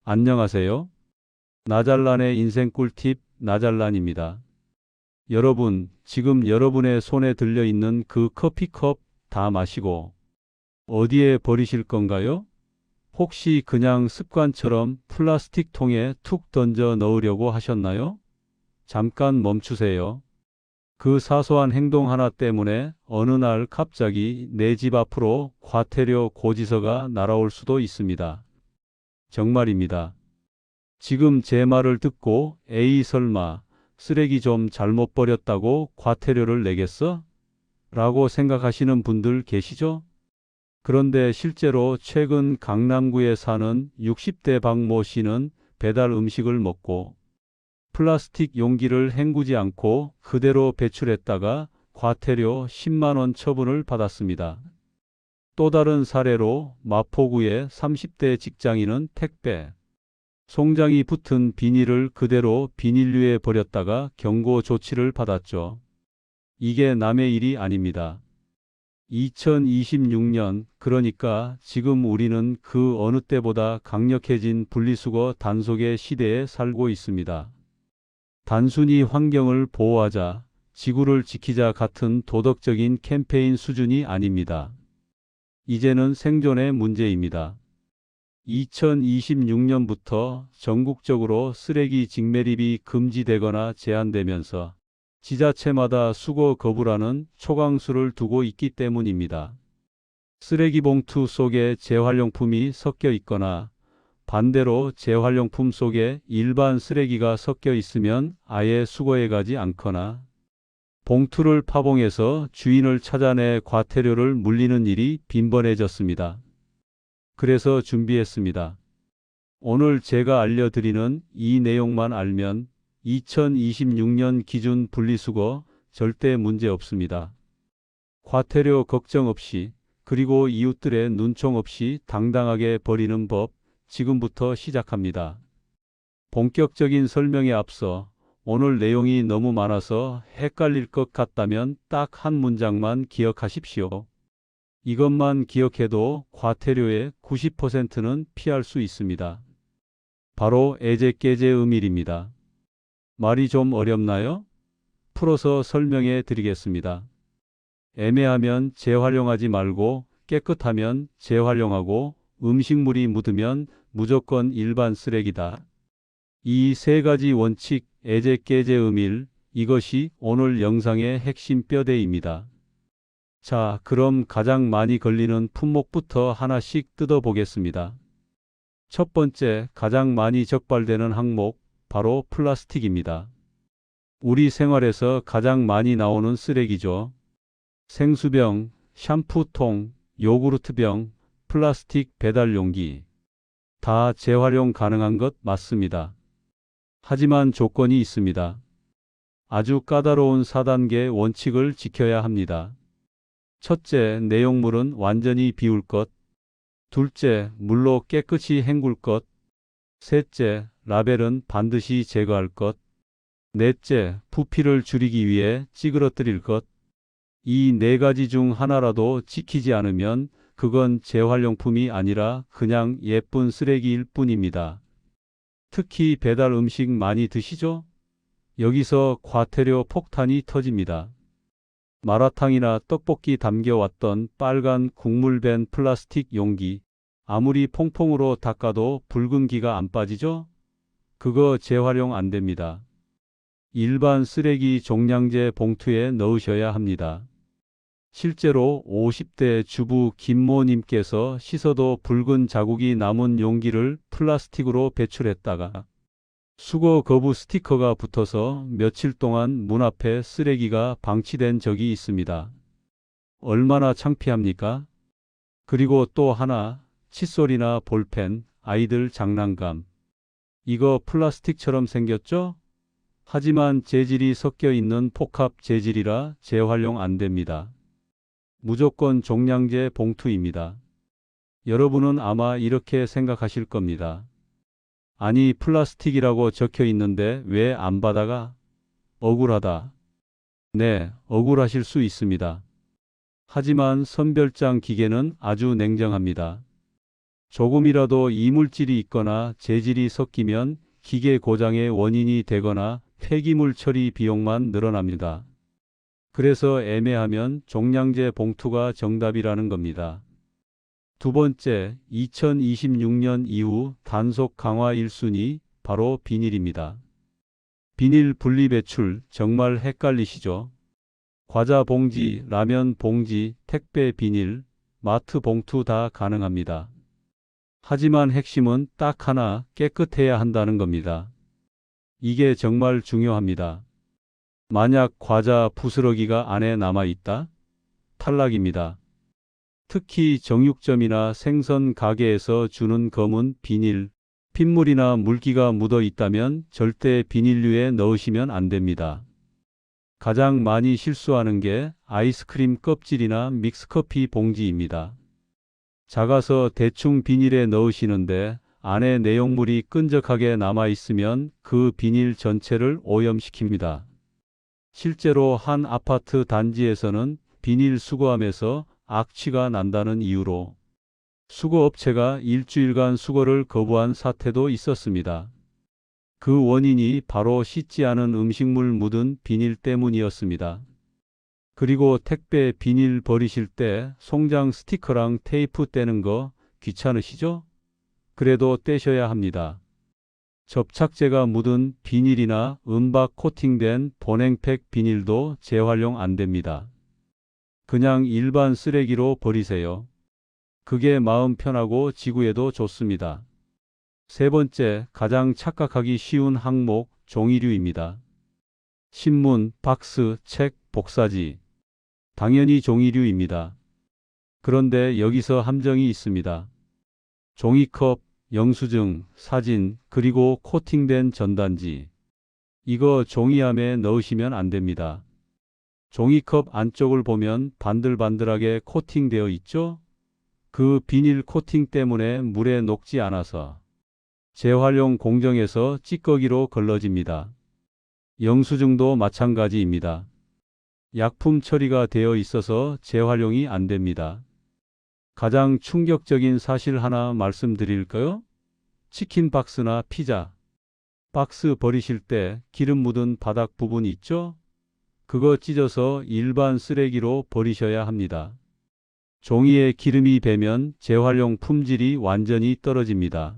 안녕하세요. 나잘란의 인생 꿀팁 나잘란입니다. 여러분, 지금 여러분의 손에 들려 있는 그 커피컵 다 마시고 어디에 버리실 건가요? 혹시 그냥 습관처럼 플라스틱 통에 툭 던져 넣으려고 하셨나요? 잠깐 멈추세요. 그 사소한 행동 하나 때문에 어느 날 갑자기 내 집 앞으로 과태료 고지서가 날아올 수도 있습니다. 정말입니다. 지금 제 말을 듣고 에이 설마 쓰레기 좀 잘못 버렸다고 과태료를 내겠어? 라고 생각하시는 분들 계시죠? 그런데 실제로 최근 강남구에 사는 60대 박모 씨는 배달 음식을 먹고 플라스틱 용기를 헹구지 않고 그대로 배출했다가 과태료 10만 원 처분을 받았습니다. 또 다른 사례로 마포구의 30대 직장인은 택배 송장이 붙은 비닐을 그대로 비닐류에 버렸다가 경고 조치를 받았죠. 이게 남의 일이 아닙니다. 2026년, 그러니까 지금 우리는 그 어느 때보다 강력해진 분리수거 단속의 시대에 살고 있습니다. 단순히 환경을 보호하자, 지구를 지키자 같은 도덕적인 캠페인 수준이 아닙니다. 이제는 생존의 문제입니다. 2026년부터 전국적으로 쓰레기 직매립이 금지되거나 제한되면서 지자체마다 수거 거부라는 초강수를 두고 있기 때문입니다. 쓰레기 봉투 속에 재활용품이 섞여 있거나 반대로 재활용품 속에 일반 쓰레기가 섞여 있으면 아예 수거해 가지 않거나 봉투를 파봉해서 주인을 찾아내 과태료를 물리는 일이 빈번해졌습니다. 그래서 준비했습니다. 오늘 제가 알려드리는 이 내용만 알면 2026년 기준 분리수거 절대 문제 없습니다. 과태료 걱정 없이 그리고 이웃들의 눈총 없이 당당하게 버리는 법 지금부터 시작합니다. 본격적인 설명에 앞서 오늘 내용이 너무 많아서 헷갈릴 것 같다면 딱 한 문장만 기억하십시오. 이것만 기억해도 과태료의 90%는 피할 수 있습니다. 바로 애제깨제음일입니다. 말이 좀 어렵나요? 풀어서 설명해 드리겠습니다. 애매하면 재활용하지 말고 깨끗하면 재활용하고 음식물이 묻으면 무조건 일반 쓰레기다. 이 세 가지 원칙 애제깨제음일 이것이 오늘 영상의 핵심 뼈대입니다. 자, 그럼 가장 많이 걸리는 품목부터 하나씩 뜯어보겠습니다. 첫 번째, 가장 많이 적발되는 항목, 바로 플라스틱입니다. 우리 생활에서 가장 많이 나오는 쓰레기죠. 생수병, 샴푸통, 요구르트병, 플라스틱 배달 용기. 다 재활용 가능한 것 맞습니다. 하지만 조건이 있습니다. 아주 까다로운 4단계 원칙을 지켜야 합니다. 첫째, 내용물은 완전히 비울 것. 둘째, 물로 깨끗이 헹굴 것. 셋째, 라벨은 반드시 제거할 것. 넷째, 부피를 줄이기 위해 찌그러뜨릴 것. 이 네 가지 중 하나라도 지키지 않으면 그건 재활용품이 아니라 그냥 예쁜 쓰레기일 뿐입니다. 특히 배달 음식 많이 드시죠? 여기서 과태료 폭탄이 터집니다. 마라탕이나 떡볶이 담겨왔던 빨간 국물 밴 플라스틱 용기, 아무리 퐁퐁으로 닦아도 붉은기가 안 빠지죠? 그거 재활용 안 됩니다. 일반 쓰레기 종량제 봉투에 넣으셔야 합니다. 실제로 50대 주부 김모님께서 씻어도 붉은 자국이 남은 용기를 플라스틱으로 배출했다가 수거 거부 스티커가 붙어서 며칠 동안 문 앞에 쓰레기가 방치된 적이 있습니다. 얼마나 창피합니까? 그리고 또 하나, 칫솔이나 볼펜, 아이들 장난감. 이거 플라스틱처럼 생겼죠? 하지만 재질이 섞여 있는 복합 재질이라 재활용 안 됩니다. 무조건 종량제 봉투입니다. 여러분은 아마 이렇게 생각하실 겁니다. 아니, 플라스틱이라고 적혀 있는데 왜 안 받아가? 억울하다. 네, 억울하실 수 있습니다. 하지만 선별장 기계는 아주 냉정합니다. 조금이라도 이물질이 있거나 재질이 섞이면 기계 고장의 원인이 되거나 폐기물 처리 비용만 늘어납니다. 그래서 애매하면 종량제 봉투가 정답이라는 겁니다. 두 번째, 2026년 이후 단속 강화 1순위 바로 비닐입니다. 비닐 분리배출 정말 헷갈리시죠? 과자 봉지, 라면 봉지, 택배 비닐, 마트 봉투 다 가능합니다. 하지만 핵심은 딱 하나, 깨끗해야 한다는 겁니다. 이게 정말 중요합니다. 만약 과자 부스러기가 안에 남아있다? 탈락입니다. 특히 정육점이나 생선 가게에서 주는 검은 비닐, 핏물이나 물기가 묻어 있다면 절대 비닐류에 넣으시면 안 됩니다. 가장 많이 실수하는 게 아이스크림 껍질이나 믹스커피 봉지입니다. 작아서 대충 비닐에 넣으시는데 안에 내용물이 끈적하게 남아있으면 그 비닐 전체를 오염시킵니다. 실제로 한 아파트 단지에서는 비닐 수거함에서 악취가 난다는 이유로 수거업체가 일주일간 수거를 거부한 사태도 있었습니다. 그 원인이 바로 씻지 않은 음식물 묻은 비닐 때문이었습니다. 그리고 택배 비닐 버리실 때 송장 스티커랑 테이프 떼는 거 귀찮으시죠? 그래도 떼셔야 합니다. 접착제가 묻은 비닐이나 은박 코팅된 보냉팩 비닐도 재활용 안 됩니다. 그냥 일반 쓰레기로 버리세요. 그게 마음 편하고 지구에도 좋습니다. 세 번째, 가장 착각하기 쉬운 항목, 종이류입니다. 신문, 박스, 책, 복사지. 당연히 종이류입니다. 그런데 여기서 함정이 있습니다. 종이컵, 영수증, 사진, 그리고 코팅된 전단지. 이거 종이함에 넣으시면 안 됩니다. 종이컵 안쪽을 보면 반들반들하게 코팅되어 있죠? 그 비닐 코팅 때문에 물에 녹지 않아서 재활용 공정에서 찌꺼기로 걸러집니다. 영수증도 마찬가지입니다. 약품 처리가 되어 있어서 재활용이 안 됩니다. 가장 충격적인 사실 하나 말씀드릴까요? 치킨 박스나 피자 박스 버리실 때 기름 묻은 바닥 부분 있죠? 그거 찢어서 일반 쓰레기로 버리셔야 합니다. 종이에 기름이 배면 재활용 품질이 완전히 떨어집니다.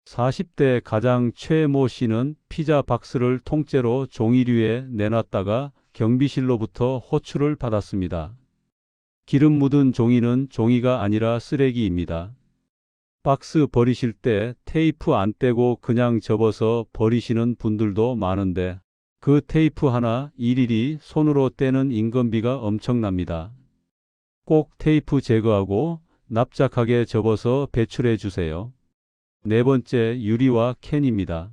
40대 가장 최모 씨는 피자 박스를 통째로 종이류에 내놨다가 경비실로부터 호출을 받았습니다. 기름 묻은 종이는 종이가 아니라 쓰레기입니다. 박스 버리실 때 테이프 안 떼고 그냥 접어서 버리시는 분들도 많은데 그 테이프 하나 일일이 손으로 떼는 인건비가 엄청납니다. 꼭 테이프 제거하고 납작하게 접어서 배출해 주세요. 네 번째, 유리와 캔입니다.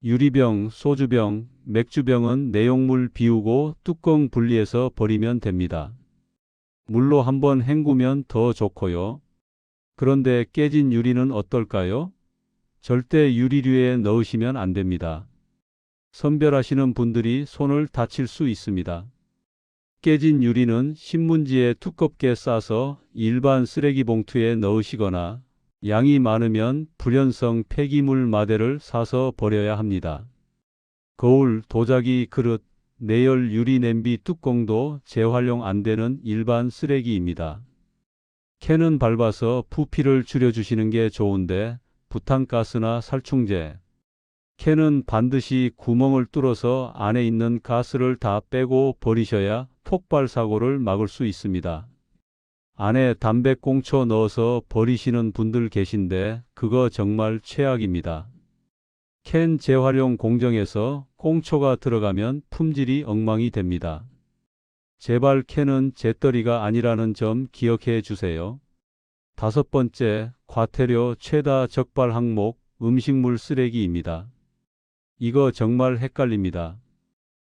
유리병, 소주병, 맥주병은 내용물 비우고 뚜껑 분리해서 버리면 됩니다. 물로 한번 헹구면 더 좋고요. 그런데 깨진 유리는 어떨까요? 절대 유리류에 넣으시면 안 됩니다. 선별하시는 분들이 손을 다칠 수 있습니다. 깨진 유리는 신문지에 두껍게 싸서 일반 쓰레기 봉투에 넣으시거나 양이 많으면 불연성 폐기물 마대를 사서 버려야 합니다. 거울, 도자기, 그릇, 내열 유리 냄비 뚜껑도 재활용 안 되는 일반 쓰레기입니다. 캔은 밟아서 부피를 줄여주시는 게 좋은데 부탄가스나 살충제, 캔은 반드시 구멍을 뚫어서 안에 있는 가스를 다 빼고 버리셔야 폭발 사고를 막을 수 있습니다. 안에 담배꽁초 넣어서 버리시는 분들 계신데 그거 정말 최악입니다. 캔 재활용 공정에서 꽁초가 들어가면 품질이 엉망이 됩니다. 제발 캔은 재떨이가 아니라는 점 기억해 주세요. 다섯 번째, 과태료 최다 적발 항목, 음식물 쓰레기입니다. 이거 정말 헷갈립니다.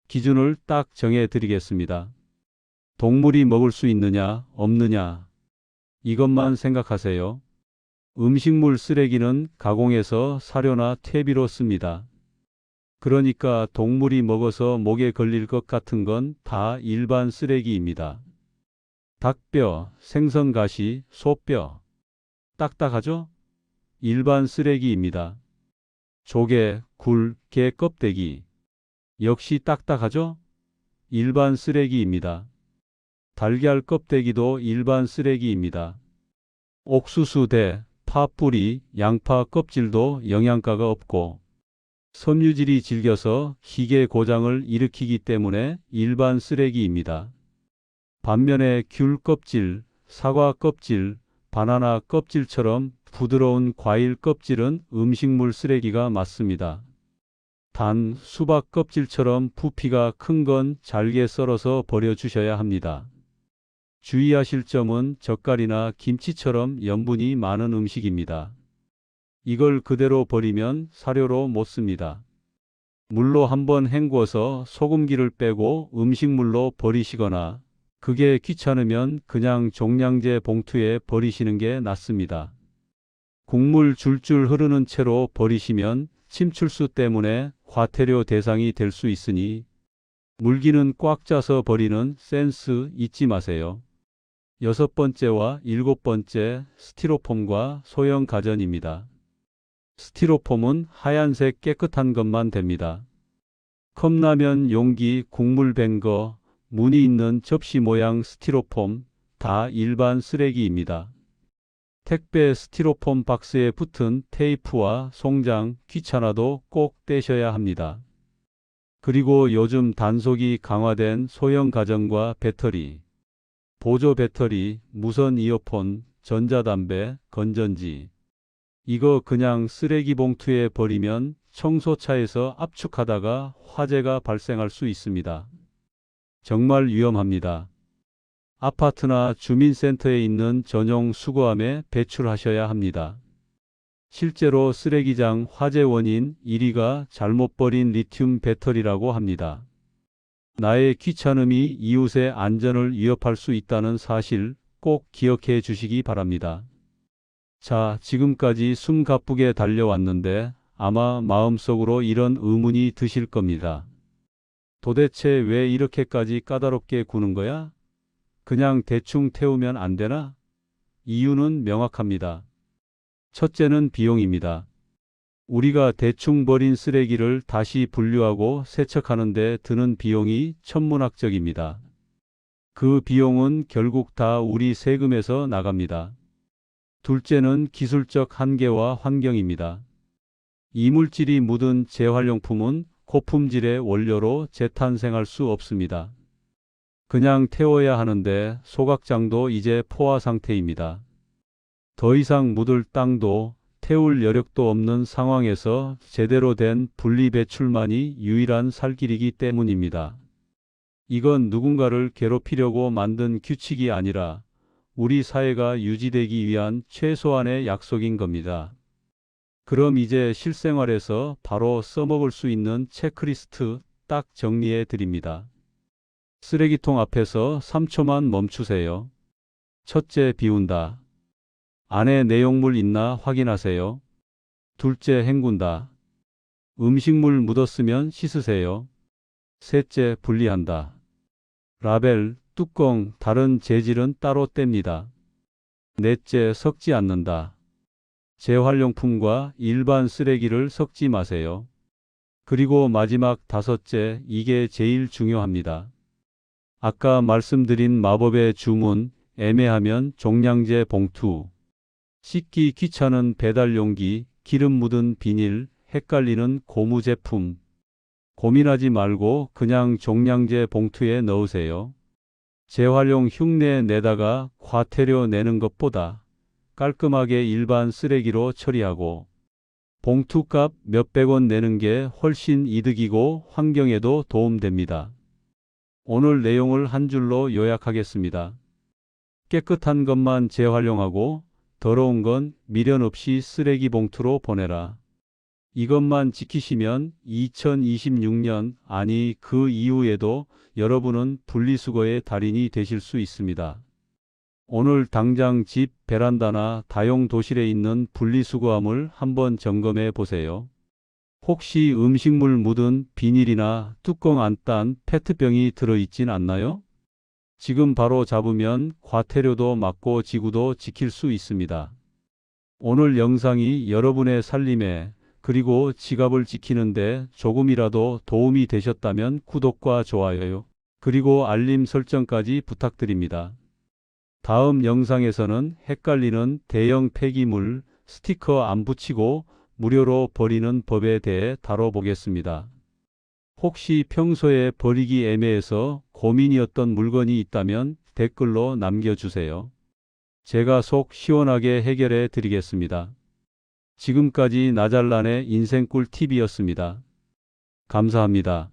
기준을 딱 정해 드리겠습니다. 동물이 먹을 수 있느냐, 없느냐. 이것만 생각하세요. 음식물 쓰레기는 가공해서 사료나 퇴비로 씁니다. 그러니까 동물이 먹어서 목에 걸릴 것 같은 건 다 일반 쓰레기입니다. 닭뼈, 생선가시, 소뼈. 딱딱하죠? 일반 쓰레기입니다. 조개, 굴, 게 껍데기. 역시 딱딱하죠? 일반 쓰레기입니다. 달걀 껍데기도 일반 쓰레기입니다. 옥수수 대, 파 뿌리, 양파 껍질도 영양가가 없고 섬유질이 질겨서 기계 고장을 일으키기 때문에 일반 쓰레기입니다. 반면에 귤 껍질, 사과 껍질, 바나나 껍질처럼 부드러운 과일 껍질은 음식물 쓰레기가 맞습니다. 단, 수박 껍질처럼 부피가 큰 건 잘게 썰어서 버려주셔야 합니다. 주의하실 점은 젓갈이나 김치처럼 염분이 많은 음식입니다. 이걸 그대로 버리면 사료로 못 씁니다. 물로 한번 헹궈서 소금기를 빼고 음식물로 버리시거나 그게 귀찮으면 그냥 종량제 봉투에 버리시는 게 낫습니다. 국물 줄줄 흐르는 채로 버리시면 침출수 때문에 과태료 대상이 될 수 있으니 물기는 꽉 짜서 버리는 센스 잊지 마세요. 6번째와 7번째, 스티로폼과 소형 가전입니다. 스티로폼은 하얀색 깨끗한 것만 됩니다. 컵라면 용기, 국물 밴 거, 무늬 있는 접시 모양 스티로폼, 다 일반 쓰레기입니다. 택배 스티로폼 박스에 붙은 테이프와 송장 귀찮아도 꼭 떼셔야 합니다. 그리고 요즘 단속이 강화된 소형 가전과 배터리, 보조 배터리, 무선 이어폰, 전자담배, 건전지. 이거 그냥 쓰레기 봉투에 버리면 청소차에서 압축하다가 화재가 발생할 수 있습니다. 정말 위험합니다. 아파트나 주민센터에 있는 전용 수거함에 배출하셔야 합니다. 실제로 쓰레기장 화재 원인 1위가 잘못 버린 리튬 배터리라고 합니다. 나의 귀찮음이 이웃의 안전을 위협할 수 있다는 사실 꼭 기억해 주시기 바랍니다. 자, 지금까지 숨 가쁘게 달려왔는데 아마 마음속으로 이런 의문이 드실 겁니다. 도대체 왜 이렇게까지 까다롭게 구는 거야? 그냥 대충 태우면 안 되나? 이유는 명확합니다. 첫째는 비용입니다. 우리가 대충 버린 쓰레기를 다시 분류하고 세척하는 데 드는 비용이 천문학적입니다. 그 비용은 결국 다 우리 세금에서 나갑니다. 둘째는 기술적 한계와 환경입니다. 이물질이 묻은 재활용품은 고품질의 원료로 재탄생할 수 없습니다. 그냥 태워야 하는데 소각장도 이제 포화 상태입니다. 더 이상 묻을 땅도 태울 여력도 없는 상황에서 제대로 된 분리 배출만이 유일한 살 길이기 때문입니다. 이건 누군가를 괴롭히려고 만든 규칙이 아니라 우리 사회가 유지되기 위한 최소한의 약속인 겁니다. 그럼 이제 실생활에서 바로 써먹을 수 있는 체크리스트 딱 정리해 드립니다. 쓰레기통 앞에서 3초만 멈추세요. 첫째, 비운다. 안에 내용물 있나 확인하세요. 둘째, 헹군다. 음식물 묻었으면 씻으세요. 셋째, 분리한다. 라벨, 뚜껑, 다른 재질은 따로 뗍니다. 넷째, 섞지 않는다. 재활용품과 일반 쓰레기를 섞지 마세요. 그리고 마지막 다섯째, 이게 제일 중요합니다. 아까 말씀드린 마법의 주문, 애매하면 종량제 봉투, 씻기 귀찮은 배달 용기, 기름 묻은 비닐, 헷갈리는 고무 제품. 고민하지 말고 그냥 종량제 봉투에 넣으세요. 재활용 흉내 내다가 과태료 내는 것보다 깔끔하게 일반 쓰레기로 처리하고 봉투값 몇백 원 내는 게 훨씬 이득이고 환경에도 도움됩니다. 오늘 내용을 한 줄로 요약하겠습니다. 깨끗한 것만 재활용하고 더러운 건 미련 없이 쓰레기 봉투로 보내라. 이것만 지키시면 2026년, 아니 그 이후에도 여러분은 분리수거의 달인이 되실 수 있습니다. 오늘 당장 집 베란다나 다용도실에 있는 분리수거함을 한번 점검해 보세요. 혹시 음식물 묻은 비닐이나 뚜껑 안 딴 페트병이 들어있진 않나요? 지금 바로 잡으면 과태료도 막고 지구도 지킬 수 있습니다. 오늘 영상이 여러분의 살림에 그리고 지갑을 지키는데 조금이라도 도움이 되셨다면 구독과 좋아요, 그리고 알림 설정까지 부탁드립니다. 다음 영상에서는 헷갈리는 대형 폐기물, 스티커 안 붙이고 무료로 버리는 법에 대해 다뤄보겠습니다. 혹시 평소에 버리기 애매해서 고민이었던 물건이 있다면 댓글로 남겨주세요. 제가 속 시원하게 해결해 드리겠습니다. 지금까지 나잘란의 인생 꿀팁이었습니다. 감사합니다.